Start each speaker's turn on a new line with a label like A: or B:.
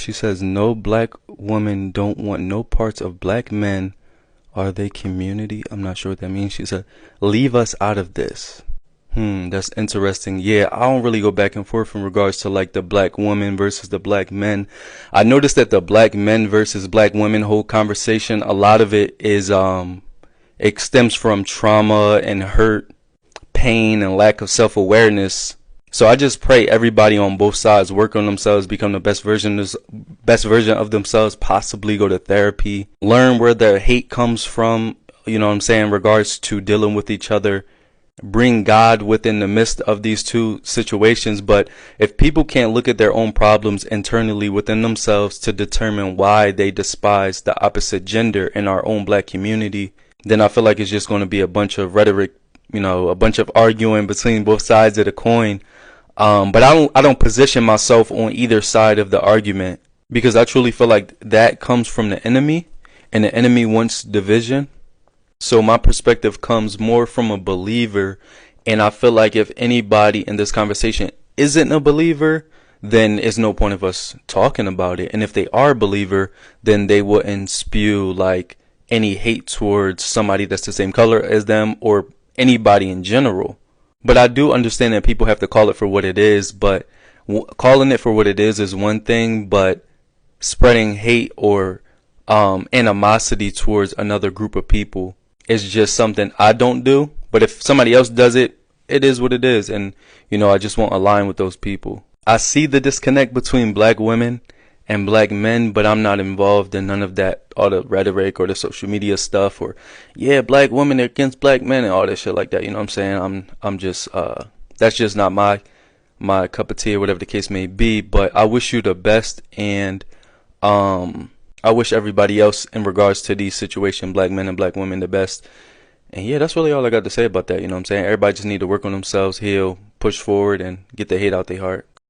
A: She says, no black woman don't want no parts of black men. Are they community? I'm not sure what that means. She said, leave us out of this. That's interesting. Yeah, I don't really go back and forth in regards to like the black woman versus the black men. I noticed that the black men versus black women whole conversation, a lot of it is it stems from trauma and hurt, pain, and lack of self-awareness. So I just pray everybody on both sides work on themselves, become the best version of themselves, possibly go to therapy, learn where their hate comes from, you know what I'm saying, in regards to dealing with each other, bring God within the midst of these two situations. But if people can't look at their own problems internally within themselves to determine why they despise the opposite gender in our own black community, then I feel like it's just going to be a bunch of rhetoric, you know, a bunch of arguing between both sides of the coin. But I don't position myself on either side of the argument, because I truly feel like that comes from the enemy, and the enemy wants division. So my perspective comes more from a believer, and I feel like if anybody in this conversation isn't a believer, then it's no point of us talking about it. And if they are a believer, then they wouldn't spew like any hate towards somebody that's the same color as them or anybody in general. But I do understand that people have to call it for what it is, but calling it for what it is one thing, but spreading hate or animosity towards another group of people is just something I don't do. But if somebody else does it, it is what it is. And, you know, I just won't align with those people. I see the disconnect between black women and black men, but I'm not involved in none of that, all the rhetoric or the social media stuff, or yeah, black women against black men and all that shit like that. You know what I'm saying? I'm just that's just not my cup of tea, or whatever the case may be. But I wish you the best, and I wish everybody else in regards to these situations, black men and black women, the best. And yeah, that's really all I got to say about that. You know what I'm saying? Everybody just need to work on themselves, heal, push forward, and get the hate out their heart.